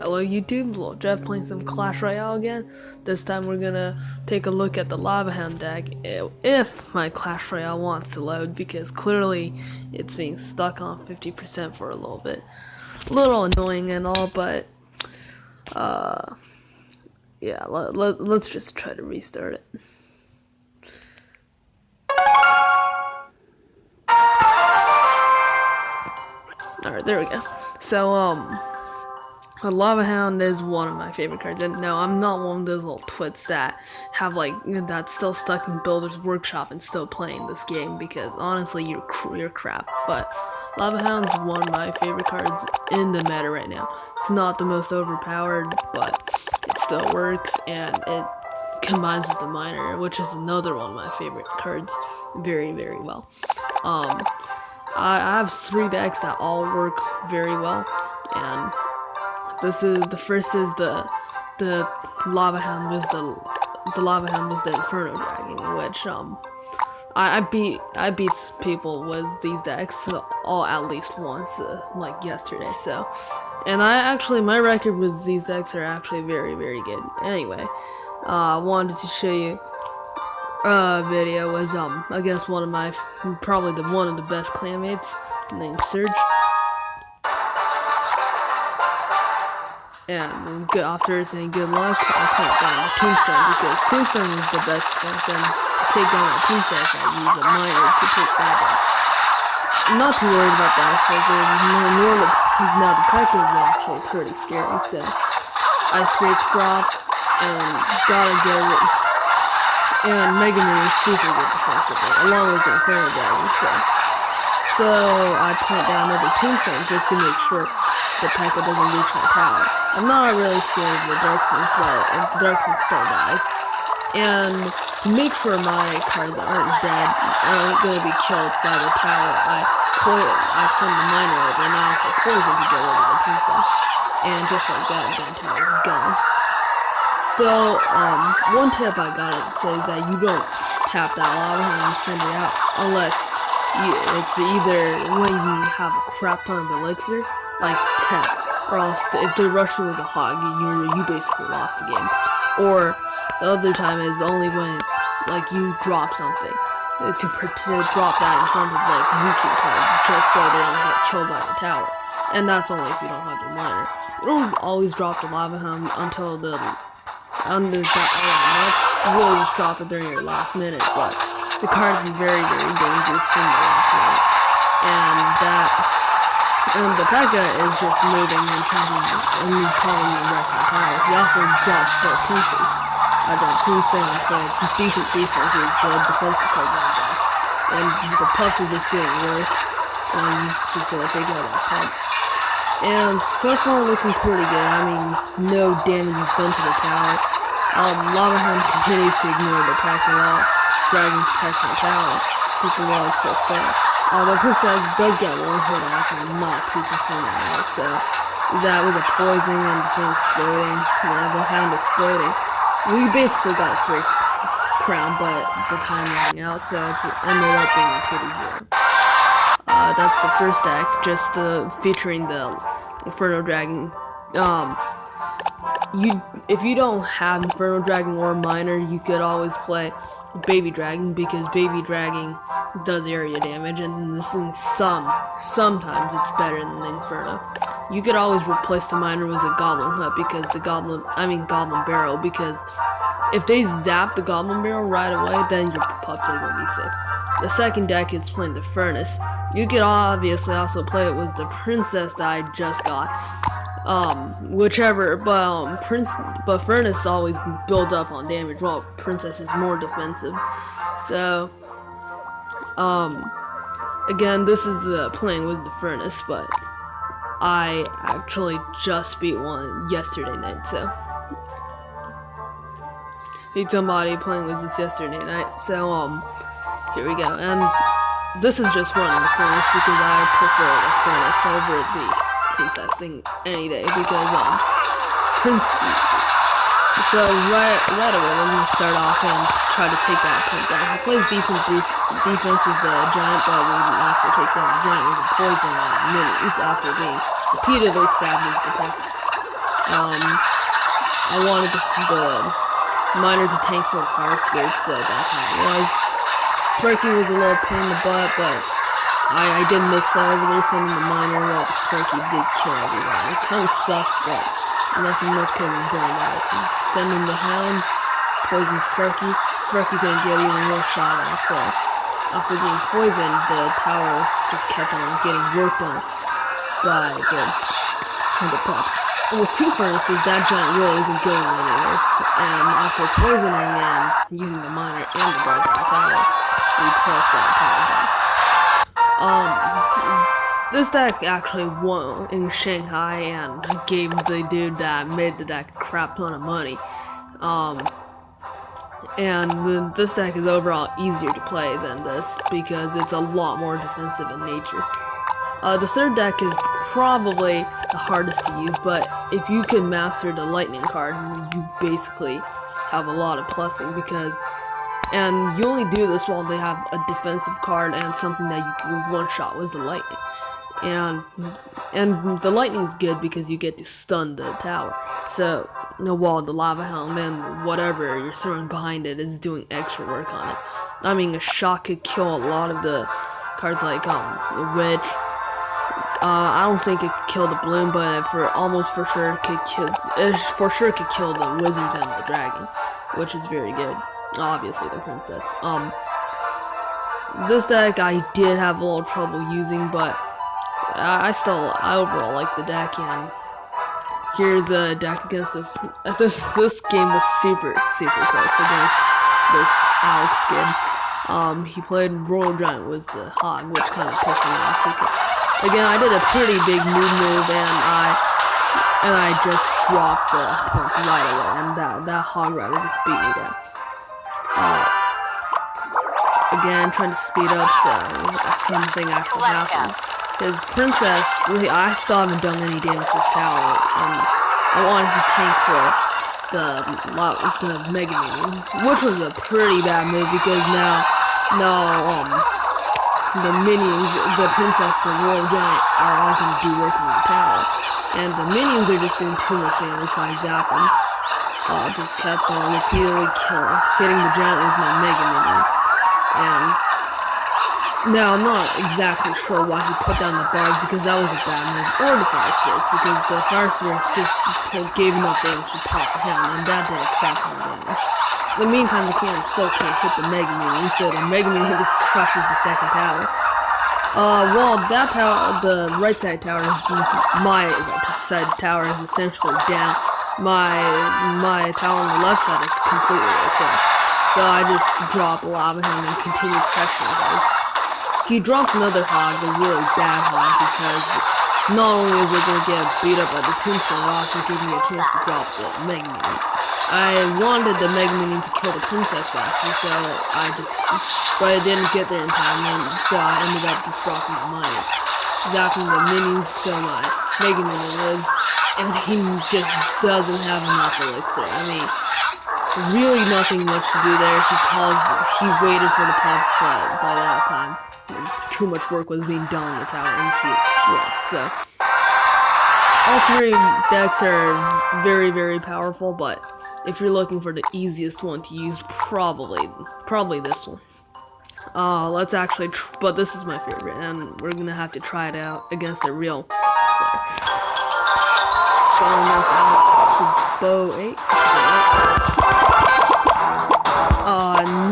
Hello YouTube, liljeff playing some Clash Royale again. This time we're gonna take a look at the Lava Hound deck if my Clash Royale wants to load, because clearly it's being stuck on 50% for a little bit. A little annoying and all, but yeah, let's just try to restart it. Alright, there we go. So, a Lava Hound is one of my favorite cards, and no, I'm not one of those little twits that have that's still stuck in Builder's Workshop and still playing this game, because honestly, you're crap. But Lava Hound's one of my favorite cards in the meta right now. It's not the most overpowered, but it still works, and it combines with the Miner, which is another one of my favorite cards, very, very well. I have 3 decks that all work very well, and the first is the Lava Hound was the Lava Hound was the Inferno Dragon, which I beat people with these decks all at least once, like yesterday. So, and my record with these decks are actually very, very good. Anyway, I wanted to show you a video was against one of my probably one of the best clanmates named Surge. And after saying good luck, I put down the Tombstone, because Tombstone is the best defense, and to take down that Tombstone, I use a Miner to take that down. I'm not too worried about that, because now the Peck is actually pretty scary, so Ice Grape's dropped, and gotta get it, and Mega Man is super good defensively, along with the Inferno Dragon, so I put down another Tombstone just to make sure the P.E.K.K.A doesn't reach my tower. I'm not really scared of the Darkness, but the Darkness still dies. And to make sure my cards aren't dead, aren't gonna be killed by the tower, I send the Miner over, and I also poison to get rid of the princess. And just like that, the tower is gone. Still, one tip I gotta say is that you don't tap that Lava Hound and send it out, unless it's either when you have a crap ton of elixir, like 10, or else if the Russian was a hog, you basically lost the game. Or the other time is only when you drop something to drop that in front of weakened cards, just so they don't get killed by the tower. And that's only if you don't have the Miner. You don't always drop the Lava Hound until the much. You will just drop it during your last minute, but the card is very, very dangerous in the last minute. And the P.E.K.K.A is just moving and changing, and he's calling me wreck my power. He also drops 4 pieces. I dropped Tombstone and played decent defense, is good defensive card on deck. And the puffs are just doing work, and I'm just gonna take out that pump. And so far looking pretty good. I mean, no damage is done to the tower. Lava Hound continues to ignore the P.E.K.K.A Dragon protection tower. People are so sad. The princess does get one hit off, and I'm not too concerned about it, so that was a poison and the thing exploding, the Hound exploding. We basically got a 3 crown, but the time ran out, so it ended up being a 2-0. That's the first act, just featuring the Inferno Dragon. If you don't have Inferno Dragon or Miner, you could always play Baby Dragon, because Baby Dragon does area damage, and this thing sometimes it's better than the Inferno. You could always replace the Miner with a Goblin Hut, because Goblin Barrel, because if they zap the Goblin Barrel right away, then your pups are gonna be safe. The second deck is playing the Furnace. You could obviously also play it with the Princess that I just got. Whichever, but Furnace always builds up on damage, while Princess is more defensive. So, again, this is the playing with the Furnace, but I actually just beat one yesterday night, so need somebody playing with this yesterday night, so, here we go, and this is just running the Furnace, because I prefer the Furnace over the Princess thing any day, because so right away we're gonna start off and try to take that point down. He plays decent defense as the Giant, but we also take down the Giant with a poison on minis after being repeatedly stabbed with the P.E.K.K.A. I wanted the miner to tank for the fire escape, so that's how it was. Sparky was a little pain in the butt, but I did misplay over there sending the miner while the Sparky did kill everyone. It kind of sucked, but nothing much could have been done about it. Sending the hound, poisoned Sparky. Sparky couldn't get even more shot off, so after being poisoned, the tower just kept on getting worked on by the pups. With 2 furnaces, that giant really isn't going anywhere, and after poisoning and using the miner and the guard tower, we took that tower down. This deck actually won in Shanghai and gave the dude that made the deck a crap ton of money. And this deck is overall easier to play than this because it's a lot more defensive in nature. The third deck is probably the hardest to use, but if you can master the lightning card, you basically have a lot of plussing and you only do this while they have a defensive card and something that you can one-shot was the lightning. And the lightning's good because you get to stun the tower. So while the lava hound and whatever you're throwing behind it is doing extra work on it. I mean, a shot could kill a lot of the cards like the wedge. I don't think it could kill the balloon, but for sure it could kill the wizards and the dragon, which is very good. Obviously the princess. This deck I did have a little trouble using, but I overall like the deck, and here's a deck against us. This game was super close against this Alex kid. He played Royal Giant was the hog, which kind of pissed me off because again I did a pretty big move and I just dropped the pump right away, and that hog rider just beat me down. Again, trying to speed up so something actually happens. His princess, I still haven't done any damage to his tower, and I wanted to tank for the Mega Minion, which was a pretty bad move because now the minions, the princess, the royal giant are all going to do work on the tower, and the minions are just doing too much damage, so I zapped them. Just kept on repeatedly hitting the giant with my Mega Minion, and now, I'm not exactly sure why he put down the bars because that was a bad move, or the fire spirits, because the fire spirits just gave enough damage to pop him, and that did exceptional damage. In the meantime, the cannon still can't hit the Mega Minion, so the Mega Minion just crushes the second tower. Well, that tower, the right side tower is my side tower is essentially down. My tower on the left side is completely okay. So I just drop lava him and continue pressuring those. He drops another hog, a really bad hog, because not only is it going to get beat up by the tombstone, it also gives me a chance to drop the Mega Minion. I wanted the Mega Minion to kill the princess faster, but it didn't get there in time, and so I ended up just dropping the miner. Zapping the minions so my Mega Minion lives, and he just doesn't have enough elixir. I mean, really nothing much to do there. He waited for the pop, but by that time, too much work was being done on the tower, and he lost. So all 3 decks are very powerful, but if you're looking for the easiest one to use, probably this one. Let's actually, but this is my favorite, and we're gonna have to try it out against a real player. Bow 8.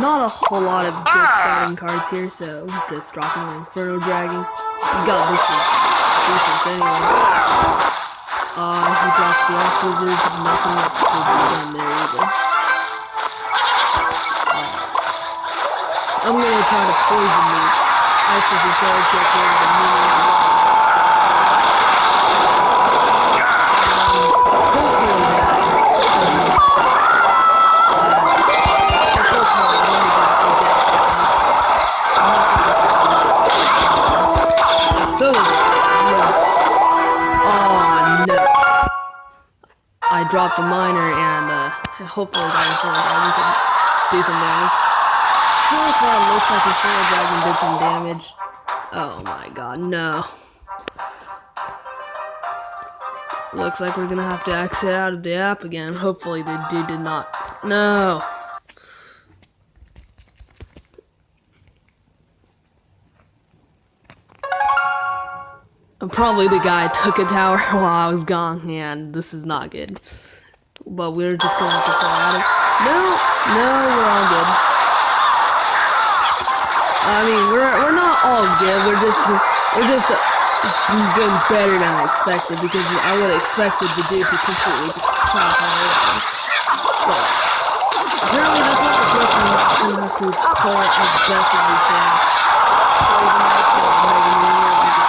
Not a whole lot of good starting cards here, so just dropping an Inferno Dragon. You got this defense anyway. He drops the Ice Wizard, nothing much to be done there either. I'm gonna try to poison the Ice Wizard so I get rid of the minion. I dropped a miner and hopefully that Inferno Dragon can do some damage. So far it looks like Inferno Dragon did some damage. Oh my god, no. Looks like we're gonna have to exit out of the app again. Hopefully the dude did not. No. Probably the guy took a tower while I was gone, and this is not good. But we're just gonna have to fall out of. No, we're all good. I mean, we're not all good. We're just doing better than I expected, because I would have expected the dude to completely just crap all over us. But apparently that's not the question. We're just gonna have to pull it as best as we can.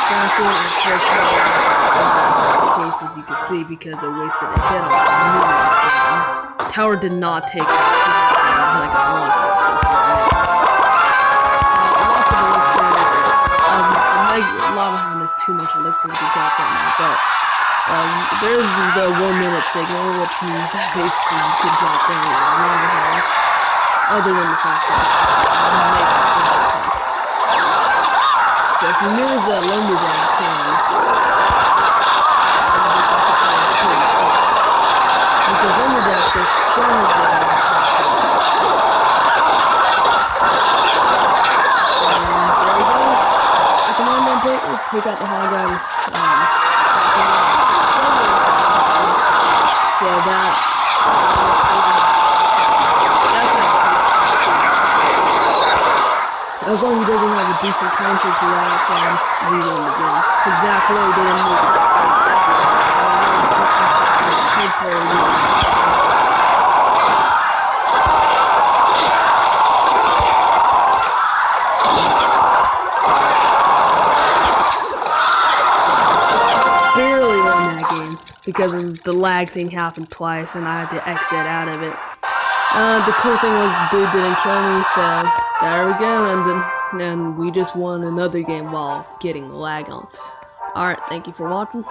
Unfortunately, case, as you can see, because it wasted a hit on the tower did not take it like I wanted it to. Lots of elixir. The lava hound is too much elixir to drop right now, but there's the 1 minute signal, which means that basically you could drop down a lava hound, other than the fact that so if you use a lumberjack thing, because lumberjacks are so good. There we go. Come on, man, take out the high ground. So that. As long as he doesn't have a decent counter to that, we win the game. Because Zach really didn't make it. Barely won that game because the lag thing happened twice and I had to exit out of it. The cool thing was the dude didn't kill me, so there we go, and then we just won another game while getting the lag on. Alright, thank you for watching.